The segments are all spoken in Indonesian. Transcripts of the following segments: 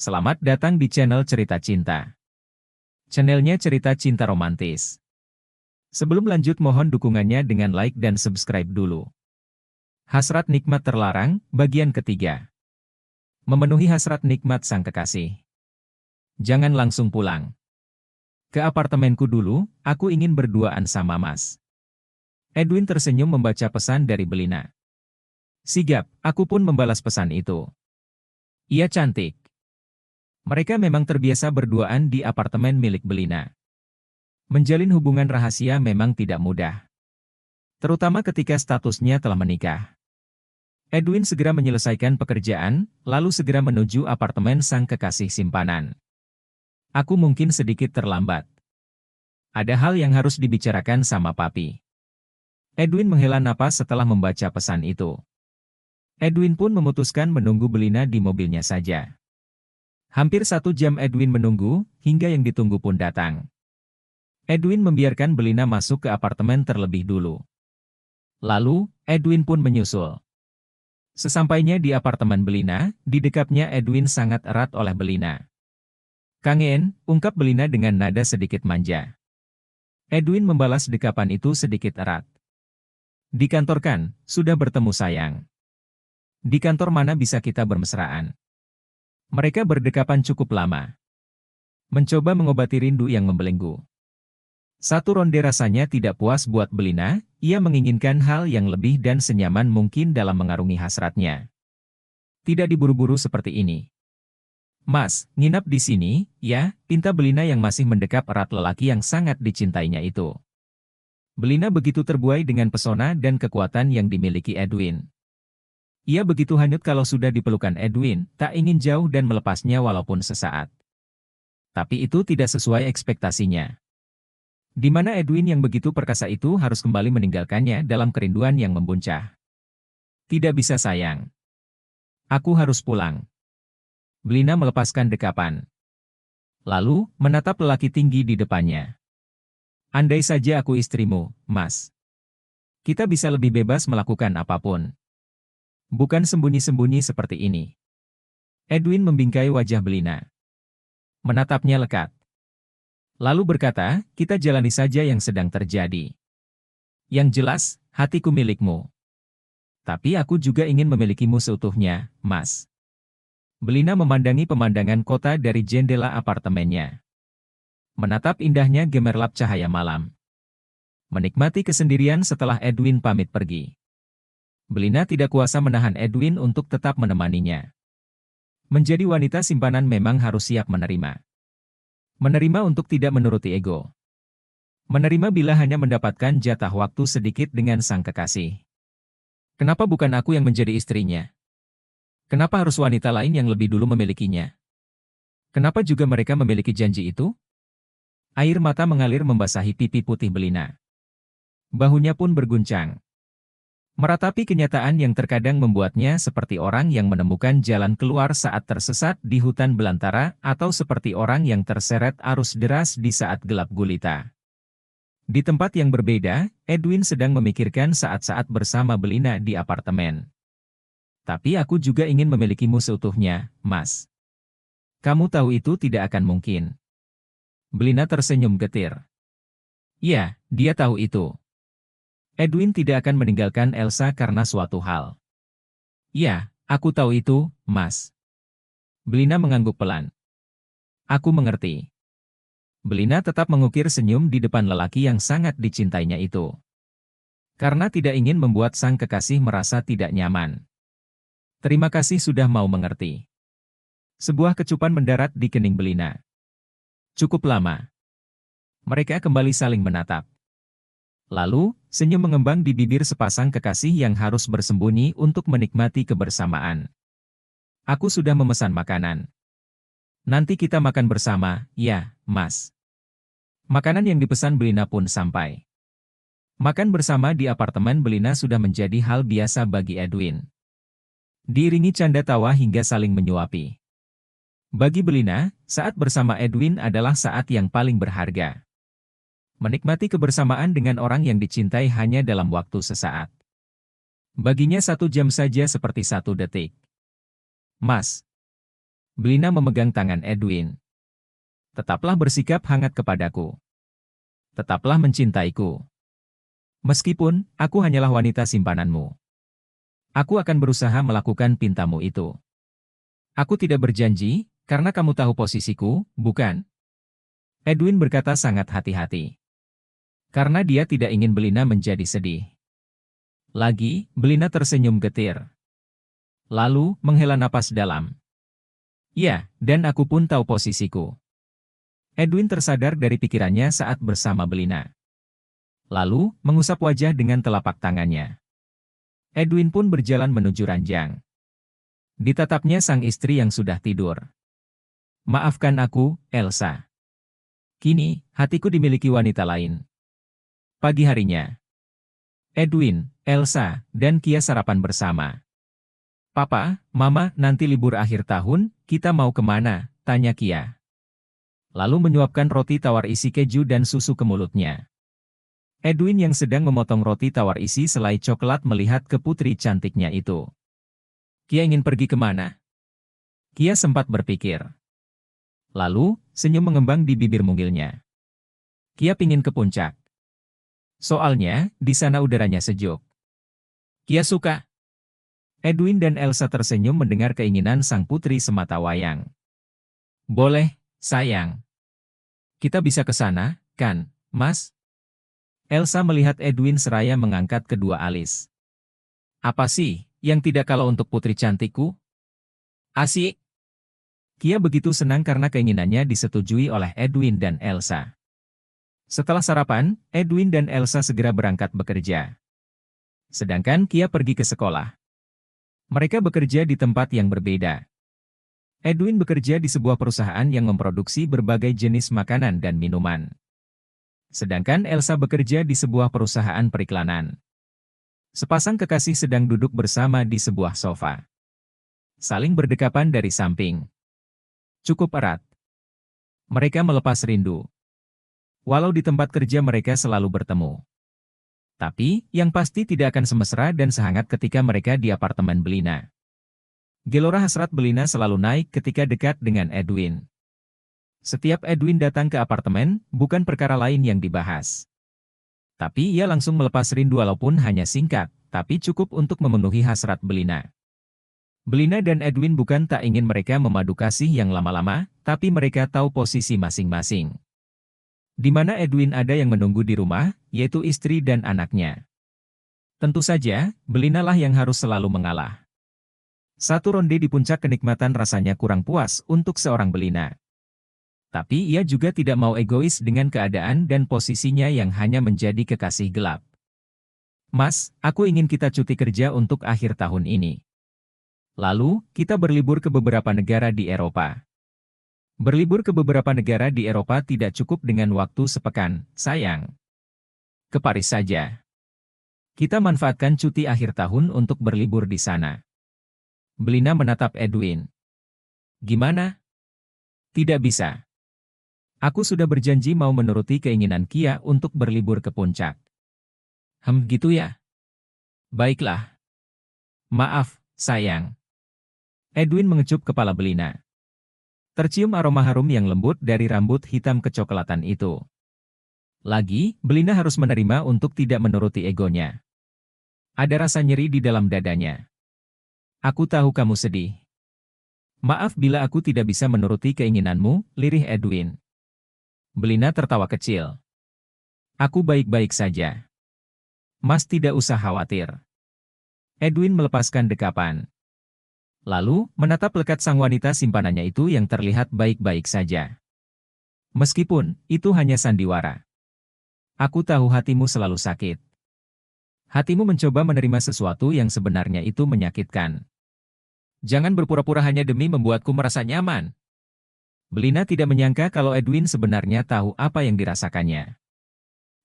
Selamat datang di channel Cerita Cinta. Channelnya cerita cinta romantis. Sebelum lanjut mohon dukungannya dengan like dan subscribe dulu. Hasrat nikmat terlarang, bagian ketiga. Memenuhi hasrat nikmat sang kekasih. Jangan langsung pulang. Ke apartemenku dulu, aku ingin berduaan sama Mas. Edwin tersenyum membaca pesan dari Belina. Sigap, aku pun membalas pesan itu. Ia cantik. Mereka memang terbiasa berduaan di apartemen milik Belina. Menjalin hubungan rahasia memang tidak mudah. Terutama ketika statusnya telah menikah. Edwin segera menyelesaikan pekerjaan, lalu segera menuju apartemen sang kekasih simpanan. Aku mungkin sedikit terlambat. Ada hal yang harus dibicarakan sama papi. Edwin menghela napas setelah membaca pesan itu. Edwin pun memutuskan menunggu Belina di mobilnya saja. Hampir 1 jam Edwin menunggu, hingga yang ditunggu pun datang. Edwin membiarkan Belina masuk ke apartemen terlebih dulu. Lalu, Edwin pun menyusul. Sesampainya di apartemen Belina, didekapnya Edwin sangat erat oleh Belina. Kangen, ungkap Belina dengan nada sedikit manja. Edwin membalas dekapan itu sedikit erat. Di kantor kan, sudah bertemu sayang. Di kantor mana bisa kita bermesraan? Mereka berdekapan cukup lama. Mencoba mengobati rindu yang membelenggu. 1 ronde rasanya tidak puas buat Belina, ia menginginkan hal yang lebih dan senyaman mungkin dalam mengarungi hasratnya. Tidak diburu-buru seperti ini. Mas, nginap di sini, ya, pinta Belina yang masih mendekap erat lelaki yang sangat dicintainya itu. Belina begitu terbuai dengan pesona dan kekuatan yang dimiliki Edwin. Ia begitu hanyut kalau sudah dipelukan Edwin, tak ingin jauh dan melepasnya walaupun sesaat. Tapi itu tidak sesuai ekspektasinya. Di mana Edwin yang begitu perkasa itu harus kembali meninggalkannya dalam kerinduan yang membuncah. Tidak bisa sayang. Aku harus pulang. Belina melepaskan dekapan. Lalu, menatap lelaki tinggi di depannya. Andai saja aku istrimu, Mas. Kita bisa lebih bebas melakukan apapun. Bukan sembunyi-sembunyi seperti ini. Edwin membingkai wajah Belina. Menatapnya lekat. Lalu berkata, kita jalani saja yang sedang terjadi. Yang jelas, hatiku milikmu. Tapi aku juga ingin memilikimu seutuhnya, Mas. Belina memandangi pemandangan kota dari jendela apartemennya. Menatap indahnya gemerlap cahaya malam. Menikmati kesendirian setelah Edwin pamit pergi. Belina tidak kuasa menahan Edwin untuk tetap menemaninya. Menjadi wanita simpanan memang harus siap menerima. Menerima untuk tidak menuruti ego. Menerima bila hanya mendapatkan jatah waktu sedikit dengan sang kekasih. Kenapa bukan aku yang menjadi istrinya? Kenapa harus wanita lain yang lebih dulu memilikinya? Kenapa juga mereka memiliki janji itu? Air mata mengalir membasahi pipi putih Belina. Bahunya pun berguncang. Meratapi kenyataan yang terkadang membuatnya seperti orang yang menemukan jalan keluar saat tersesat di hutan belantara atau seperti orang yang terseret arus deras di saat gelap gulita. Di tempat yang berbeda, Edwin sedang memikirkan saat-saat bersama Belina di apartemen. Tapi aku juga ingin memilikimu seutuhnya, Mas. Kamu tahu itu tidak akan mungkin. Belina tersenyum getir. Ya, dia tahu itu. Edwin tidak akan meninggalkan Elsa karena suatu hal. Ya, aku tahu itu, Mas. Belina mengangguk pelan. Aku mengerti. Belina tetap mengukir senyum di depan lelaki yang sangat dicintainya itu. Karena tidak ingin membuat sang kekasih merasa tidak nyaman. Terima kasih sudah mau mengerti. Sebuah kecupan mendarat di kening Belina. Cukup lama. Mereka kembali saling menatap. Lalu, senyum mengembang di bibir sepasang kekasih yang harus bersembunyi untuk menikmati kebersamaan. Aku sudah memesan makanan. Nanti kita makan bersama, ya, Mas. Makanan yang dipesan Belina pun sampai. Makan bersama di apartemen Belina sudah menjadi hal biasa bagi Edwin. Diiringi canda tawa hingga saling menyuapi. Bagi Belina, saat bersama Edwin adalah saat yang paling berharga. Menikmati kebersamaan dengan orang yang dicintai hanya dalam waktu sesaat. Baginya 1 jam saja seperti 1 detik. Mas. Belina memegang tangan Edwin. Tetaplah bersikap hangat kepadaku. Tetaplah mencintaiku. Meskipun, aku hanyalah wanita simpananmu. Aku akan berusaha melakukan pintamu itu. Aku tidak berjanji, karena kamu tahu posisiku, bukan? Edwin berkata sangat hati-hati. Karena dia tidak ingin Belina menjadi sedih. Lagi, Belina tersenyum getir. Lalu, menghela napas dalam. Ya, dan aku pun tahu posisiku. Edwin tersadar dari pikirannya saat bersama Belina. Lalu, mengusap wajah dengan telapak tangannya. Edwin pun berjalan menuju ranjang. Ditatapnya sang istri yang sudah tidur. Maafkan aku, Elsa. Kini, hatiku dimiliki wanita lain. Pagi harinya. Edwin, Elsa, dan Kia sarapan bersama. Papa, Mama, nanti libur akhir tahun, kita mau kemana? Tanya Kia. Lalu menyuapkan roti tawar isi keju dan susu ke mulutnya. Edwin yang sedang memotong roti tawar isi selai coklat melihat ke putri cantiknya itu. Kia ingin pergi kemana? Kia sempat berpikir. Lalu, senyum mengembang di bibir mungilnya. Kia pingin ke puncak. Soalnya, di sana udaranya sejuk. Kia suka. Edwin dan Elsa tersenyum mendengar keinginan sang putri sematawayang. Boleh, sayang. Kita bisa ke sana, kan, Mas? Elsa melihat Edwin seraya mengangkat kedua alis. Apa sih, yang tidak kalah untuk putri cantikku? Asik. Kia begitu senang karena keinginannya disetujui oleh Edwin dan Elsa. Setelah sarapan, Edwin dan Elsa segera berangkat bekerja. Sedangkan Kia pergi ke sekolah. Mereka bekerja di tempat yang berbeda. Edwin bekerja di sebuah perusahaan yang memproduksi berbagai jenis makanan dan minuman. Sedangkan Elsa bekerja di sebuah perusahaan periklanan. Sepasang kekasih sedang duduk bersama di sebuah sofa. Saling berdekapan dari samping. Cukup erat. Mereka melepas rindu. Walau di tempat kerja mereka selalu bertemu. Tapi, yang pasti tidak akan semesra dan sehangat ketika mereka di apartemen Belina. Gelora hasrat Belina selalu naik ketika dekat dengan Edwin. Setiap Edwin datang ke apartemen, bukan perkara lain yang dibahas. Tapi ia langsung melepas rindu walaupun hanya singkat, tapi cukup untuk memenuhi hasrat Belina. Belina dan Edwin bukan tak ingin mereka memadu kasih yang lama-lama, tapi mereka tahu posisi masing-masing. Di mana Edwin ada yang menunggu di rumah, yaitu istri dan anaknya. Tentu saja, Belina lah yang harus selalu mengalah. Satu ronde di puncak kenikmatan rasanya kurang puas untuk seorang Belina. Tapi ia juga tidak mau egois dengan keadaan dan posisinya yang hanya menjadi kekasih gelap. Mas, aku ingin kita cuti kerja untuk akhir tahun ini. Lalu, kita berlibur ke beberapa negara di Eropa. Berlibur ke beberapa negara di Eropa tidak cukup dengan waktu sepekan, sayang. Ke Paris saja. Kita manfaatkan cuti akhir tahun untuk berlibur di sana. Belina menatap Edwin. Gimana? Tidak bisa. Aku sudah berjanji mau menuruti keinginan Kia untuk berlibur ke puncak. Gitu ya? Baiklah. Maaf, sayang. Edwin mengecup kepala Belina. Tercium aroma harum yang lembut dari rambut hitam kecoklatan itu. Lagi, Belina harus menerima untuk tidak menuruti egonya. Ada rasa nyeri di dalam dadanya. Aku tahu kamu sedih. Maaf bila aku tidak bisa menuruti keinginanmu, lirih Edwin. Belina tertawa kecil. Aku baik-baik saja. Mas tidak usah khawatir. Edwin melepaskan dekapan. Lalu, menatap lekat sang wanita simpanannya itu yang terlihat baik-baik saja. Meskipun, itu hanya sandiwara. Aku tahu hatimu selalu sakit. Hatimu mencoba menerima sesuatu yang sebenarnya itu menyakitkan. Jangan berpura-pura hanya demi membuatku merasa nyaman. Belina tidak menyangka kalau Edwin sebenarnya tahu apa yang dirasakannya.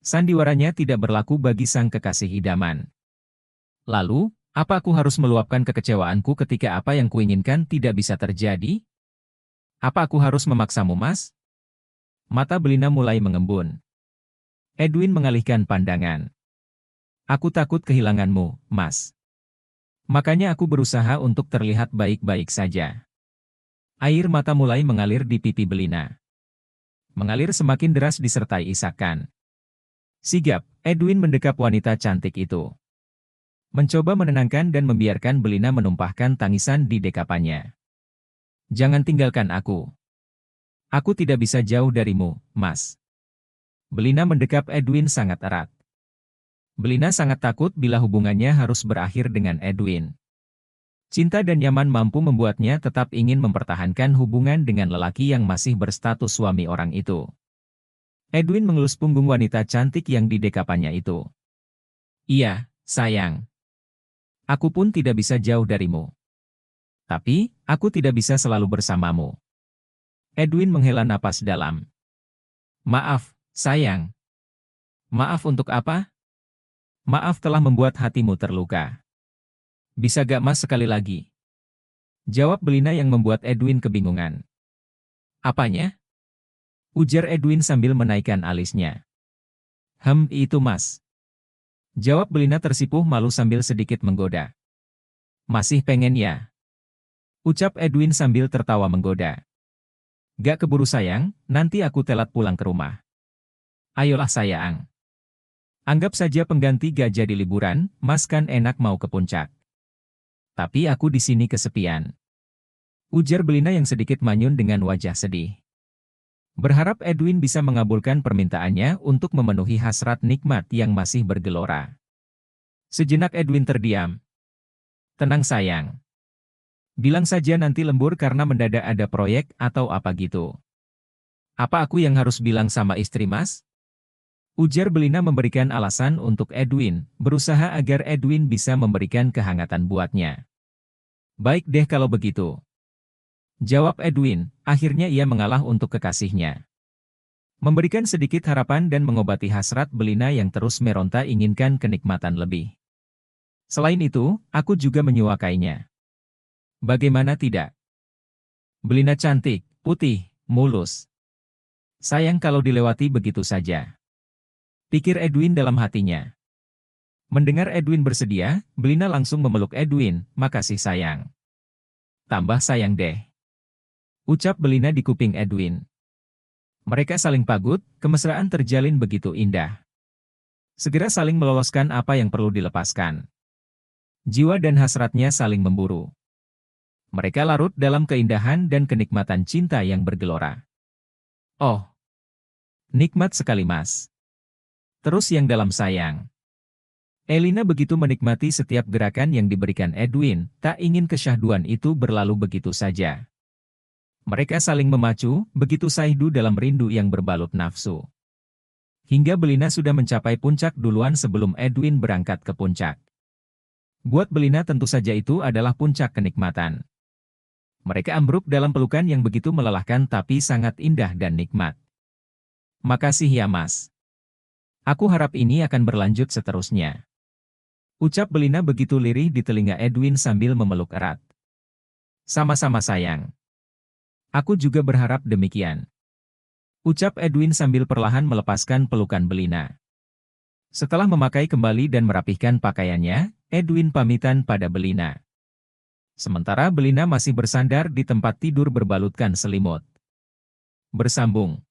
Sandiwaranya tidak berlaku bagi sang kekasih idaman. Lalu, apa aku harus meluapkan kekecewaanku ketika apa yang kuinginkan tidak bisa terjadi? Apa aku harus memaksamu, Mas? Mata Belina mulai mengembun. Edwin mengalihkan pandangan. Aku takut kehilanganmu, Mas. Makanya aku berusaha untuk terlihat baik-baik saja. Air mata mulai mengalir di pipi Belina. Mengalir semakin deras disertai isakan. Sigap, Edwin mendekap wanita cantik itu. Mencoba menenangkan dan membiarkan Belina menumpahkan tangisan di dekapannya. Jangan tinggalkan aku. Aku tidak bisa jauh darimu, Mas. Belina mendekap Edwin sangat erat. Belina sangat takut bila hubungannya harus berakhir dengan Edwin. Cinta dan nyaman mampu membuatnya tetap ingin mempertahankan hubungan dengan lelaki yang masih berstatus suami orang itu. Edwin mengelus punggung wanita cantik yang didekapannya itu. Iya, sayang. Aku pun tidak bisa jauh darimu. Tapi, aku tidak bisa selalu bersamamu. Edwin menghela napas dalam. Maaf, sayang. Maaf untuk apa? Maaf telah membuat hatimu terluka. Bisa gak Mas sekali lagi? Jawab Belina yang membuat Edwin kebingungan. Apanya? Ujar Edwin sambil menaikkan alisnya. Itu Mas. Jawab Belina tersipuh malu sambil sedikit menggoda. Masih pengen ya? Ucap Edwin sambil tertawa menggoda. Gak keburu sayang, nanti aku telat pulang ke rumah. Ayolah sayang. Anggap saja pengganti gak jadi liburan, Mas kan enak mau ke puncak. Tapi aku di sini kesepian. Ujar Belina yang sedikit manyun dengan wajah sedih. Berharap Edwin bisa mengabulkan permintaannya untuk memenuhi hasrat nikmat yang masih bergelora. Sejenak Edwin terdiam. Tenang sayang. Bilang saja nanti lembur karena mendadak ada proyek atau apa gitu. Apa aku yang harus bilang sama istri Mas? Ujar Belina memberikan alasan untuk Edwin, berusaha agar Edwin bisa memberikan kehangatan buatnya. Baik deh kalau begitu. Jawab Edwin, akhirnya ia mengalah untuk kekasihnya. Memberikan sedikit harapan dan mengobati hasrat Belina yang terus meronta inginkan kenikmatan lebih. Selain itu, aku juga menyukainya. Bagaimana tidak? Belina cantik, putih, mulus. Sayang kalau dilewati begitu saja. Pikir Edwin dalam hatinya. Mendengar Edwin bersedia, Belina langsung memeluk Edwin, makasih sayang. Tambah sayang deh. Ucap Belina di kuping Edwin. Mereka saling pagut, kemesraan terjalin begitu indah. Segera saling meloloskan apa yang perlu dilepaskan. Jiwa dan hasratnya saling memburu. Mereka larut dalam keindahan dan kenikmatan cinta yang bergelora. Oh, nikmat sekali Mas. Terus yang dalam sayang. Elina begitu menikmati setiap gerakan yang diberikan Edwin, tak ingin kesyahduan itu berlalu begitu saja. Mereka saling memacu, begitu syahdu dalam rindu yang berbalut nafsu. Hingga Belina sudah mencapai puncak duluan sebelum Edwin berangkat ke puncak. Buat Belina tentu saja itu adalah puncak kenikmatan. Mereka ambruk dalam pelukan yang begitu melelahkan tapi sangat indah dan nikmat. Makasih ya Mas. Aku harap ini akan berlanjut seterusnya. Ucap Belina begitu lirih di telinga Edwin sambil memeluk erat. Sama-sama sayang. Aku juga berharap demikian. Ucap Edwin sambil perlahan melepaskan pelukan Belina. Setelah memakai kembali dan merapihkan pakaiannya, Edwin pamitan pada Belina. Sementara Belina masih bersandar di tempat tidur berbalutkan selimut. Bersambung.